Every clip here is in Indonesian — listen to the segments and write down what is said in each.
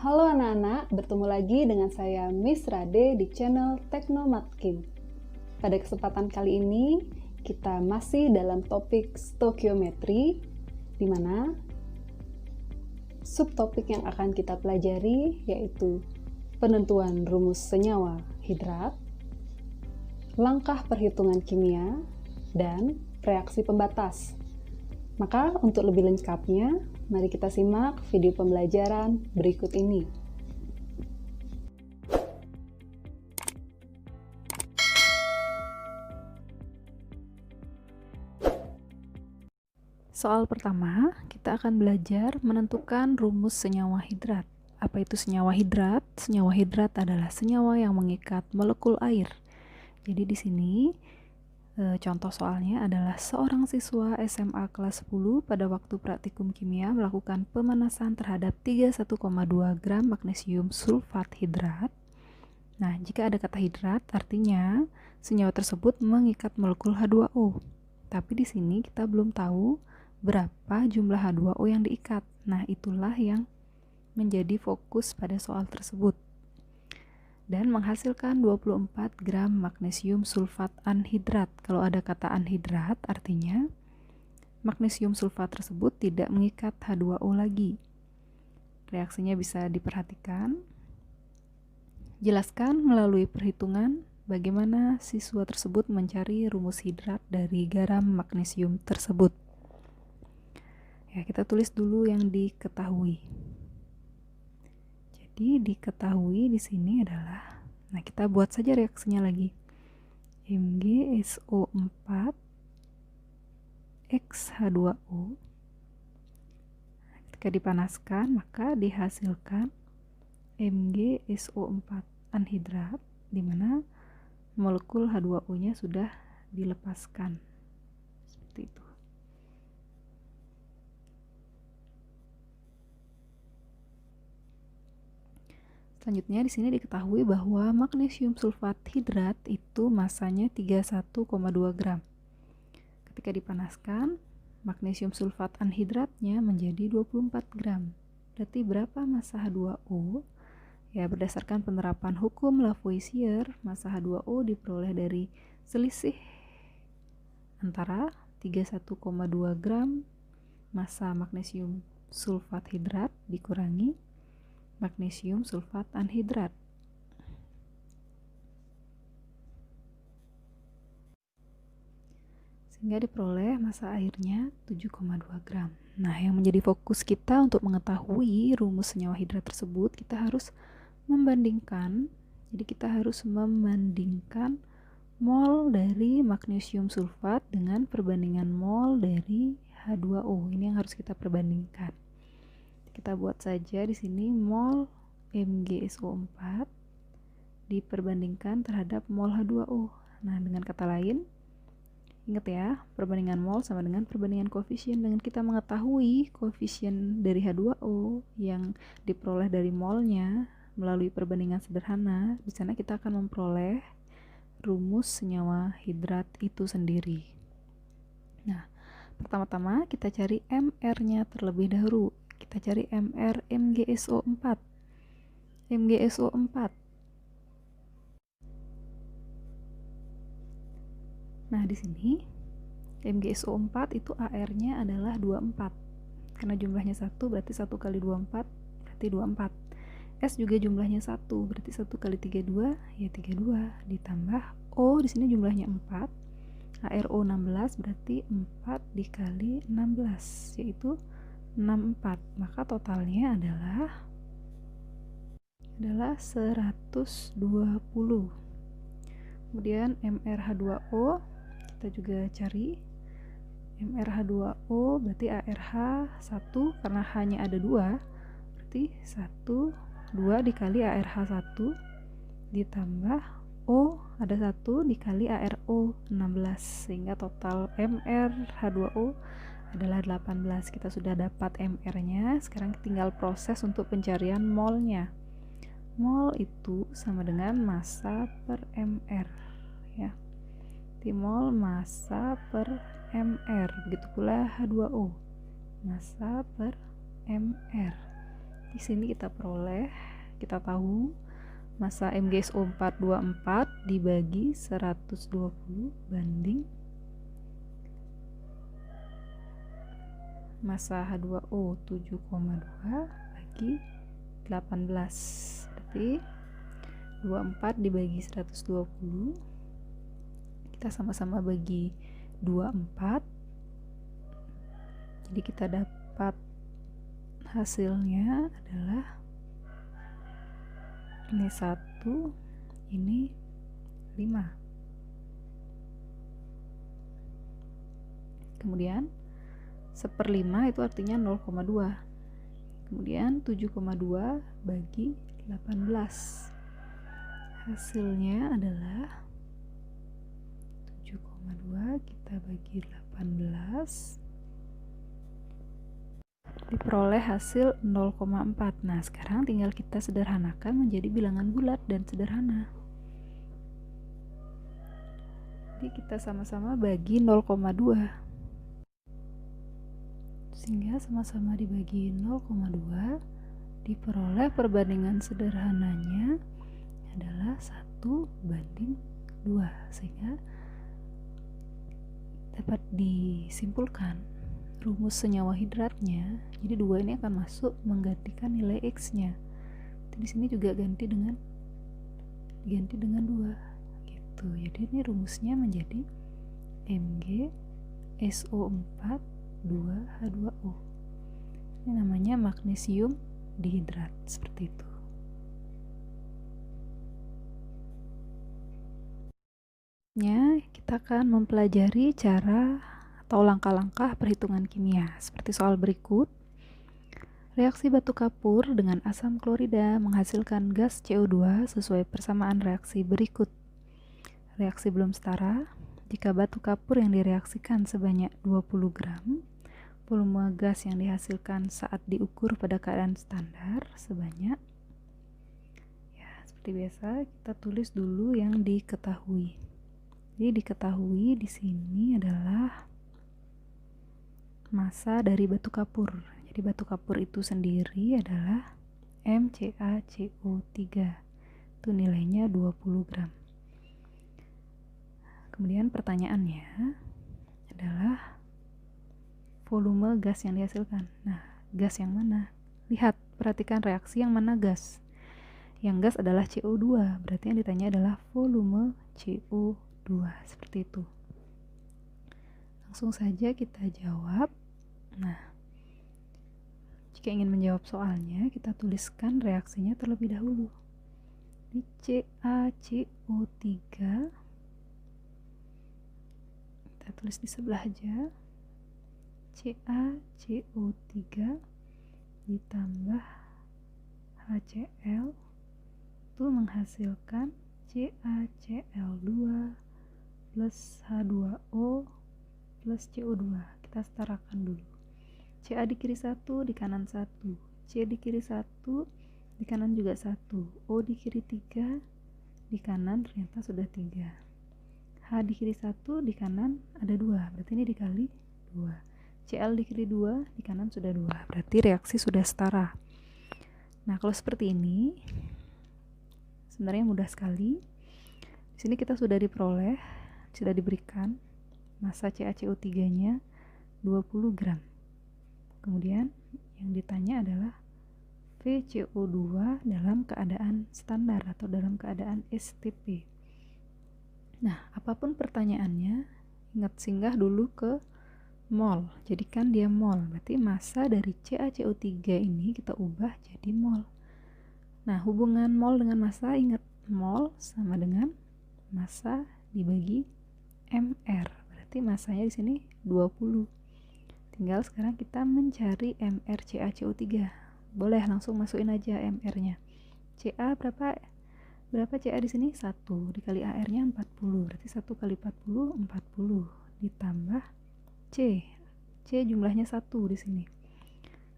Halo anak-anak, bertemu lagi dengan saya Miss Rade di channel Teknomatkim. Pada kesempatan kali ini, kita masih dalam topik stoikiometri, di mana subtopik yang akan kita pelajari yaitu penentuan rumus senyawa hidrat, langkah perhitungan kimia, dan reaksi pembatas. Maka untuk lebih lengkapnya, mari kita simak video pembelajaran berikut ini. Soal pertama, kita akan belajar menentukan rumus senyawa hidrat. Apa itu senyawa hidrat? Senyawa hidrat adalah senyawa yang mengikat molekul air. Jadi di sini contoh soalnya adalah seorang siswa SMA kelas 10 pada waktu praktikum kimia melakukan pemanasan terhadap 31,2 gram magnesium sulfat hidrat. Nah, jika ada kata hidrat, artinya senyawa tersebut mengikat molekul H2O. Tapi di sini kita belum tahu berapa jumlah H2O yang diikat. Nah, itulah yang menjadi fokus pada soal tersebut. Dan menghasilkan 24 gram magnesium sulfat anhidrat. Kalau ada kata anhidrat, artinya magnesium sulfat tersebut tidak mengikat H2O lagi. Reaksinya bisa diperhatikan. Jelaskan melalui perhitungan bagaimana siswa tersebut mencari rumus hidrat dari garam magnesium tersebut. Ya, kita tulis dulu yang diketahui. Jadi diketahui di sini adalah, nah kita buat saja reaksinya lagi. MgSO4 XH2O. Ketika dipanaskan maka dihasilkan MgSO4 anhidrat, di mana molekul H2O-nya sudah dilepaskan. Seperti itu. Selanjutnya di sini diketahui bahwa magnesium sulfat hidrat itu masanya 31,2 gram. Ketika dipanaskan, magnesium sulfat anhidratnya menjadi 24 gram. Berarti berapa massa H2O? Ya, berdasarkan penerapan hukum Lavoisier, massa H2O diperoleh dari selisih antara 31,2 gram massa magnesium sulfat hidrat dikurangi magnesium sulfat anhidrat. Sehingga diperoleh massa airnya 7,2 gram. Nah, yang menjadi fokus kita untuk mengetahui rumus senyawa hidrat tersebut, kita harus membandingkan. Jadi kita harus membandingkan mol dari magnesium sulfat dengan perbandingan mol dari H2O. Ini yang harus kita perbandingkan. Kita buat saja di sini mol MgSO4 diperbandingkan terhadap mol H2O. Nah, dengan kata lain, ingat ya, perbandingan mol sama dengan perbandingan koefisien. Dengan kita mengetahui koefisien dari H2O yang diperoleh dari molnya melalui perbandingan sederhana, di sana kita akan memperoleh rumus senyawa hidrat itu sendiri. Nah, pertama-tama kita cari MR-nya terlebih dahulu. Kita cari MR MgSO4. MgSO4. Nah, di sini MgSO4 itu AR-nya adalah 24. Karena jumlahnya 1 berarti 1 kali 24 berarti 24. S juga jumlahnya 1, berarti 1 kali 32 ya 32 ditambah O di sini jumlahnya 4. ARO 16 berarti 4 dikali 16 yaitu 64. Maka totalnya adalah 120. Kemudian MrH2O kita juga cari. MrH2O berarti ARH 1 karena hanya ada 2. Berarti 1 2 dikali ARH 1 ditambah O ada 1 dikali ARO 16 sehingga total MrH2O adalah 18. Kita sudah dapat MR-nya, sekarang tinggal proses untuk pencarian molnya. Mol itu sama dengan massa per MR ya. Mol massa per MR. Begitu pula H2O, massa per MR. Di sini kita peroleh, kita tahu massa MgSO 424 dibagi 120 banding massa H2O 7,2 bagi 18. Berarti 24 dibagi 120, kita sama-sama bagi 24, jadi kita dapat hasilnya adalah ini 1, ini 5. Kemudian 1/5 itu artinya 0,2. Kemudian 7,2 bagi 18. Hasilnya adalah 7,2 kita bagi 18, diperoleh hasil 0,4. Nah, sekarang tinggal kita sederhanakan menjadi bilangan bulat dan sederhana. Jadi kita sama-sama bagi 0,2. Sehingga sama-sama dibagi 0,2, diperoleh perbandingan sederhananya adalah 1/2, sehingga dapat disimpulkan rumus senyawa hidratnya. Jadi 2 ini akan masuk menggantikan nilai X-nya. Di sini juga diganti dengan 2 gitu. Jadi ini rumusnya menjadi MgSO4 2H2O. Ini namanya magnesium dihidrat, seperti itu. Kita akan mempelajari cara atau langkah-langkah perhitungan kimia seperti soal berikut. Reaksi batu kapur dengan asam klorida menghasilkan gas CO2 sesuai persamaan reaksi berikut. Reaksi belum setara. Jika batu kapur yang direaksikan sebanyak 20 gram, volume gas yang dihasilkan saat diukur pada keadaan standar sebanyak, ya seperti biasa kita tulis dulu yang diketahui. Jadi diketahui di sini adalah massa dari batu kapur. Jadi batu kapur itu sendiri adalah MCaCO3. Itu nilainya 20 gram. Kemudian pertanyaannya adalah volume gas yang dihasilkan. Nah, gas yang mana? Lihat, perhatikan reaksi yang mana gas. Yang gas adalah CO2, berarti yang ditanya adalah volume CO2. Seperti itu. Langsung saja kita jawab. Nah, jika ingin menjawab soalnya, kita tuliskan reaksinya terlebih dahulu. Di CaCO3, kita tulis di sebelah aja. CaCO3 ditambah HCl itu menghasilkan CaCl2 plus H2O plus CO2. Kita setarakan dulu. Ca di kiri 1, di kanan 1. C di kiri 1, di kanan juga 1. O di kiri 3, di kanan ternyata sudah 3. H di kiri 1, di kanan ada 2. Berarti ini dikali 2. Cl di kiri 2, di kanan sudah 2. Berarti reaksi sudah setara. Nah, kalau seperti ini sebenarnya mudah sekali. Di sini kita sudah diberikan massa CaCO3-nya 20 gram. Kemudian yang ditanya adalah VCO2 dalam keadaan standar atau dalam keadaan STP. Nah, apapun pertanyaannya, ingat singgah dulu ke mol. Jadikan dia mol. Berarti massa dari CaCO3 ini kita ubah jadi mol. Nah, hubungan mol dengan massa, ingat mol sama dengan massa dibagi mR. Berarti massanya di sini 20. Tinggal sekarang kita mencari mR CaCO3. Boleh langsung masukin aja mR-nya. Ca berapa? Berapa Ca di sini? 1 dikali AR-nya 40. Berarti 1 kali 40 40 ditambah C. C jumlahnya 1 di sini.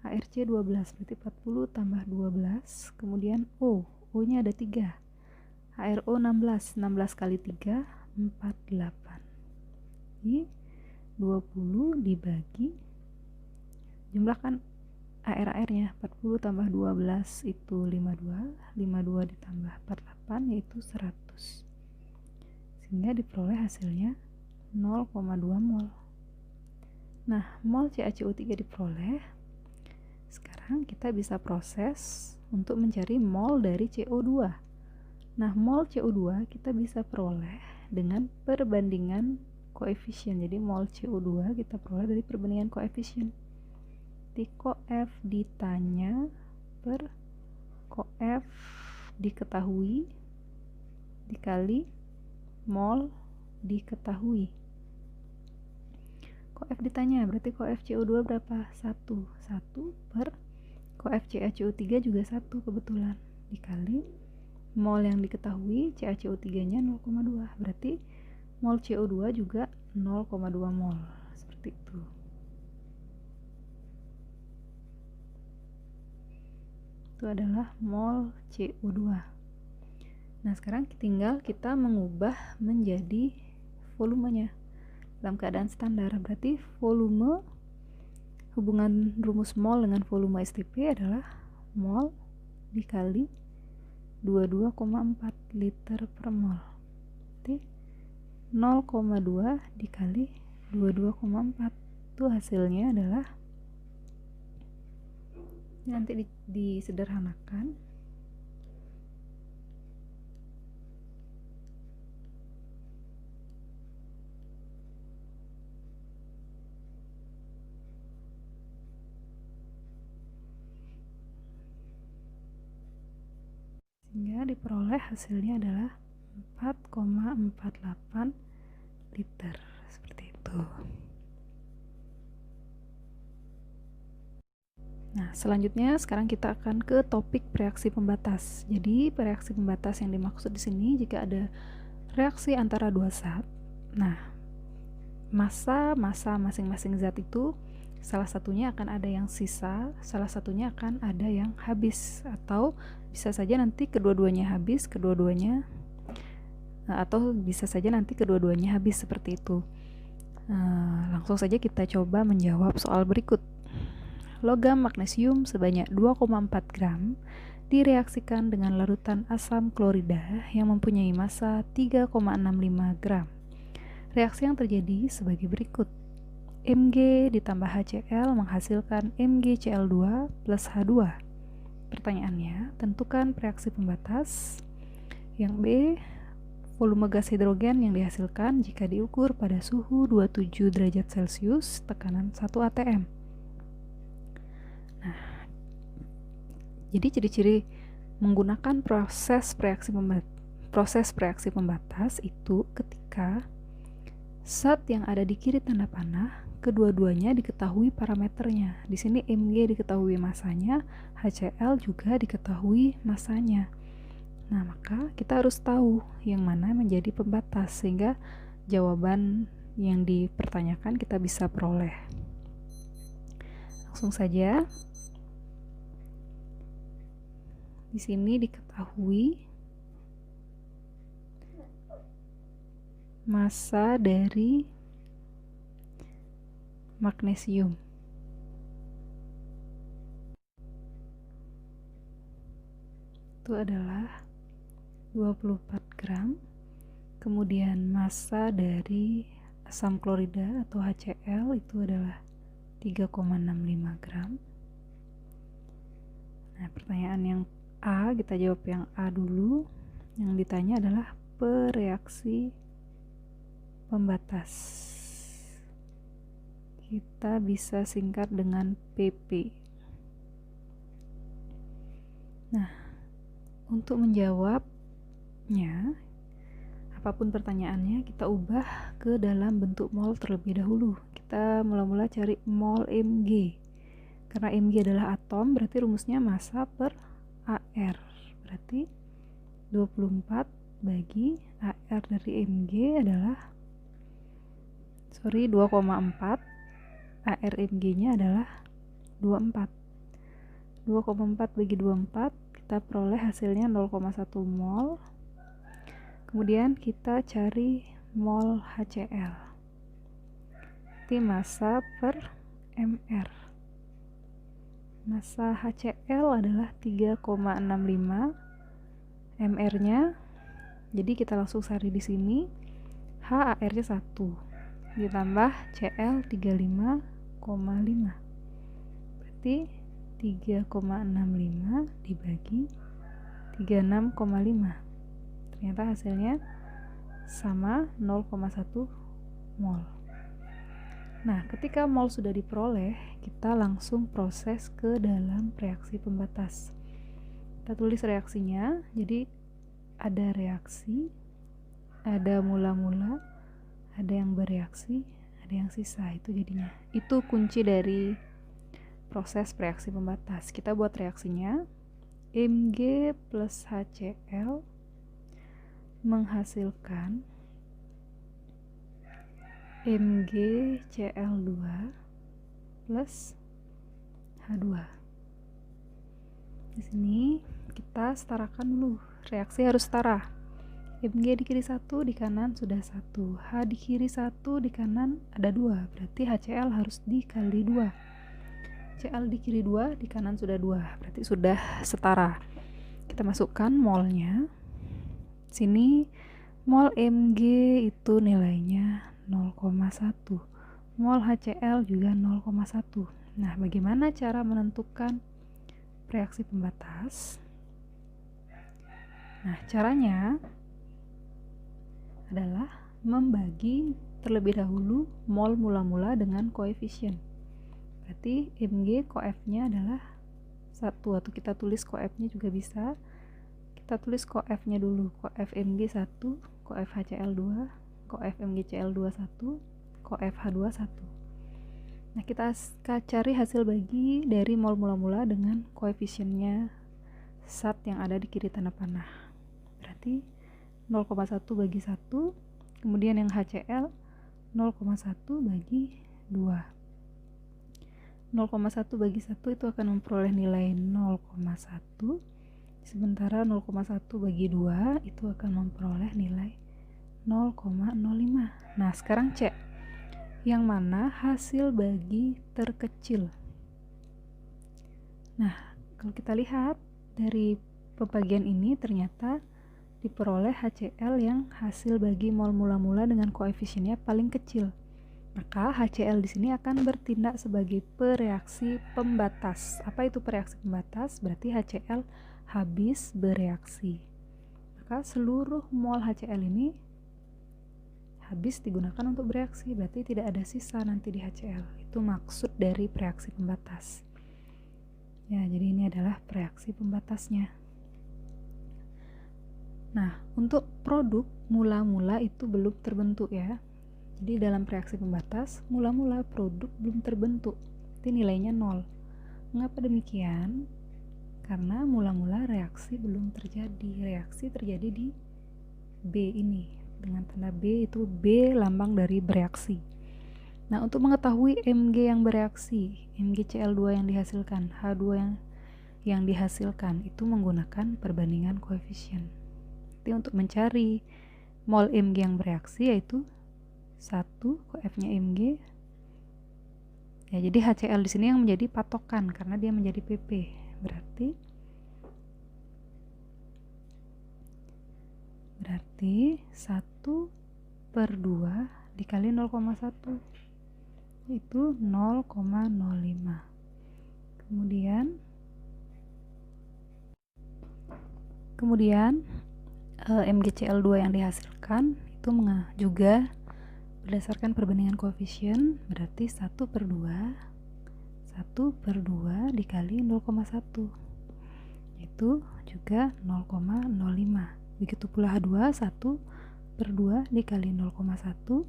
ARC 12 berarti 40 tambah 12. Kemudian O. O-nya ada 3. HRO 16. 16 kali 3 48. Jadi 20 dibagi, jumlahkan AR-nya 40 tambah 12 itu 52, 52 ditambah 48 yaitu 100, sehingga diperoleh hasilnya 0,2 mol. Nah, mol CaCO3 diperoleh. Sekarang kita bisa proses untuk mencari mol dari CO2. Nah, mol CO2 kita bisa peroleh dengan perbandingan koefisien. Jadi mol CO2 kita peroleh dari perbandingan koefisien. Di koef ditanya per koef diketahui dikali mol diketahui. Koef ditanya berarti koef CO2 berapa? 1 per koef CaCO3 juga 1 kebetulan, dikali mol yang diketahui CaCO3 nya 0,2, berarti mol CO2 juga 0,2 mol, seperti itu. Itu adalah mol CO2. Nah, sekarang tinggal kita mengubah menjadi volumenya dalam keadaan standar. Berarti volume, hubungan rumus mol dengan volume STP adalah mol dikali 22,4 liter per mol. Berarti 0,2 dikali 22,4, itu hasilnya adalah, nanti disederhanakan, sehingga diperoleh hasilnya adalah 4,48 liter, seperti itu. Nah, selanjutnya sekarang kita akan ke topik reaksi pembatas. Jadi, reaksi pembatas yang dimaksud di sini jika ada reaksi antara dua zat. Nah, massa masing-masing zat itu salah satunya akan ada yang sisa, salah satunya akan ada yang habis, atau bisa saja nanti kedua-duanya habis, atau bisa saja nanti kedua-duanya habis, seperti itu. Langsung saja kita coba menjawab soal berikut. Logam magnesium sebanyak 2,4 gram direaksikan dengan larutan asam klorida yang mempunyai massa 3,65 gram. Reaksi yang terjadi sebagai berikut. Mg ditambah HCl menghasilkan MgCl2 plus H2. Pertanyaannya, tentukan reaksi pembatas. Yang B, volume gas hidrogen yang dihasilkan jika diukur pada suhu 27 derajat Celcius, tekanan 1 atm. Nah, jadi ciri-ciri menggunakan proses reaksi pembatas itu ketika zat yang ada di kiri tanda panah kedua-duanya diketahui parameternya. Di sini Mg diketahui masanya, HCl juga diketahui masanya. Nah, maka kita harus tahu yang mana menjadi pembatas sehingga jawaban yang dipertanyakan kita bisa peroleh. Langsung saja. Di sini diketahui massa dari magnesium. Itu adalah 24 gram. Kemudian massa dari asam klorida atau HCl itu adalah 3,65 gram. Nah, pertanyaan yang A, kita jawab yang A dulu. Yang ditanya adalah pereaksi pembatas. Kita bisa singkat dengan PP. Nah, untuk menjawabnya, apapun pertanyaannya, kita ubah ke dalam bentuk mol terlebih dahulu. Kita mula-mula cari mol Mg. Karena Mg adalah atom, berarti rumusnya massa per AR. Berarti 24 bagi AR dari Mg adalah 2,4. AR Mg-nya adalah 24. 2,4 bagi 24, kita peroleh hasilnya 0,1 mol. Kemudian kita cari mol HCl. Berarti massa per MR. Massa HCl adalah 3,65 mR-nya. Jadi kita langsung cari di sini. H AR-nya 1 ditambah Cl 35,5. Berarti 3,65 dibagi 36,5. Ternyata hasilnya sama 0,1 mol. Nah, ketika mol sudah diperoleh, kita langsung proses ke dalam reaksi pembatas. Kita tulis reaksinya. Jadi ada reaksi, ada mula-mula, ada yang bereaksi, ada yang sisa. Itu jadinya. Itu kunci dari proses reaksi pembatas. Kita buat reaksinya. Mg plus HCl menghasilkan MgCl2 plus H2. Di sini kita setarakan dulu. Reaksi harus setara. Mg di kiri 1, di kanan sudah 1. H di kiri 1, di kanan ada 2. Berarti HCl harus dikali 2. Cl di kiri 2, di kanan sudah 2. Berarti sudah setara. Kita masukkan molnya. Sini mol Mg itu nilainya 0,1. Mol HCl juga 0,1. Nah, bagaimana cara menentukan reaksi pembatas? Nah, caranya adalah membagi terlebih dahulu mol mula-mula dengan koefisien. Berarti Mg koef-nya adalah 1, atau kita tulis koef-nya juga bisa. Kita tulis koef-nya dulu. Koef Mg 1, koef HCl 2, koef MgCl2 1, koef H2 1. Nah, kita cari hasil bagi dari mol mula-mula dengan koefisiennya zat yang ada di kiri tanda panah. Berarti 0,1 bagi 1, kemudian yang HCl 0,1 bagi 2. 0,1 bagi 1 itu akan memperoleh nilai 0,1, sementara 0,1 bagi 2 itu akan memperoleh nilai 0,05. Nah, sekarang cek yang mana hasil bagi terkecil. Nah, kalau kita lihat dari pembagian ini ternyata diperoleh HCl yang hasil bagi mol mula-mula dengan koefisiennya paling kecil. Maka HCl di sini akan bertindak sebagai pereaksi pembatas. Apa itu pereaksi pembatas? Berarti HCl habis bereaksi. Maka seluruh mol HCl ini habis digunakan untuk bereaksi, berarti tidak ada sisa nanti di HCl. Itu maksud dari reaksi pembatas. Ya, jadi ini adalah reaksi pembatasnya. Nah, untuk produk mula-mula itu belum terbentuk ya. Jadi dalam reaksi pembatas, mula-mula produk belum terbentuk. Jadi nilainya 0. Mengapa demikian? Karena mula-mula reaksi belum terjadi. Reaksi terjadi di B ini. Dengan tanda B, itu B lambang dari bereaksi. Nah, untuk mengetahui Mg yang bereaksi, MgCl2 yang dihasilkan, H2 yang dihasilkan, itu menggunakan perbandingan koefisien. Jadi untuk mencari mol Mg yang bereaksi yaitu 1 koefnya Mg. Ya, jadi HCl di sini yang menjadi patokan karena dia menjadi PP. Berarti 1/2 dikali 0,1 itu 0,05. Kemudian MgCl2 yang dihasilkan itu juga berdasarkan perbandingan koefisien, berarti 1/2 dikali 0,1 itu juga 0,05. Begitu pula H2, 1/2 dikali 0,1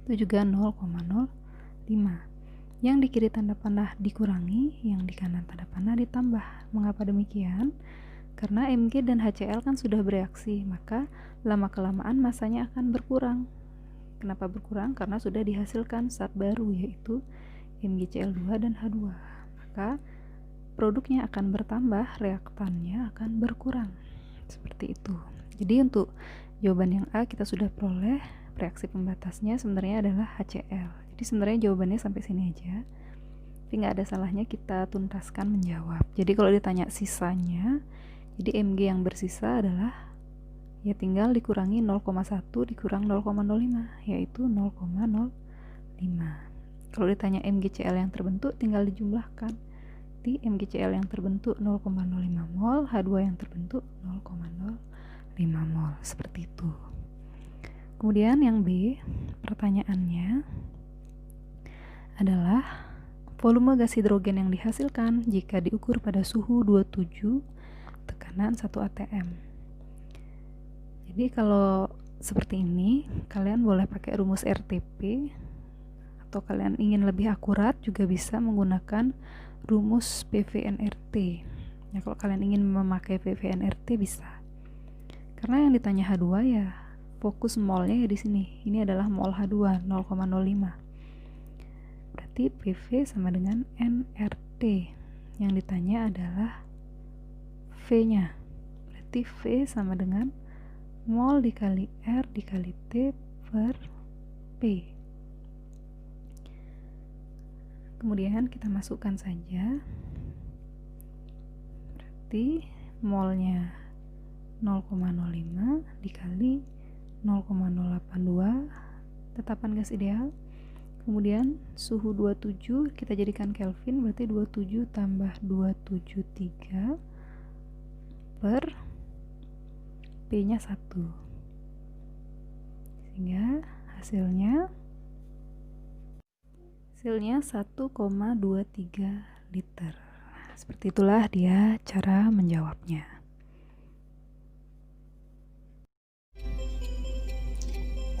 itu juga 0,05. Yang di kiri tanda panah dikurangi, yang di kanan tanda panah ditambah. Mengapa demikian? Karena Mg dan HCl kan sudah bereaksi, maka lama-kelamaan masanya akan berkurang. Kenapa berkurang? Karena sudah dihasilkan zat baru, yaitu MgCl2 dan H2. Maka produknya akan bertambah, reaktannya akan berkurang. Seperti itu. Jadi untuk jawaban yang A kita sudah peroleh, reaksi pembatasnya sebenarnya adalah HCl. Jadi sebenarnya jawabannya sampai sini aja. Tapi nggak ada salahnya kita tuntaskan menjawab. Jadi kalau ditanya sisanya, jadi Mg yang bersisa adalah ya tinggal dikurangi 0,1 dikurang 0,05, yaitu 0,05. Kalau ditanya MgCl yang terbentuk, tinggal dijumlahkan. Di MgCl yang terbentuk 0,05 mol, H2 yang terbentuk 0,05 mol, seperti itu. Kemudian yang B, pertanyaannya adalah volume gas hidrogen yang dihasilkan jika diukur pada suhu 27 tekanan 1 atm. Jadi kalau seperti ini, kalian boleh pakai rumus RTP, atau kalian ingin lebih akurat juga bisa menggunakan rumus PVNRT. Ya, kalau kalian ingin memakai PVNRT bisa. Karena yang ditanya H2 ya fokus molnya ya di sini. Ini adalah mol H2 0,05. Berarti PV sama dengan nRT. Yang ditanya adalah V-nya. Berarti V sama dengan mol dikali R dikali T per P. Kemudian kita masukkan saja. Berarti molnya 0,05 dikali 0,082, tetapan gas ideal. Kemudian suhu 27 kita jadikan Kelvin, berarti 27 tambah 273 per P-nya 1. Sehingga hasilnya 1,23 liter. Seperti itulah dia cara menjawabnya.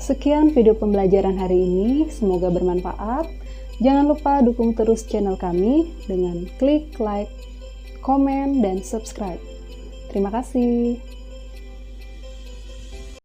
Sekian video pembelajaran hari ini, semoga bermanfaat. Jangan lupa dukung terus channel kami dengan klik like, komen, dan subscribe. Terima kasih.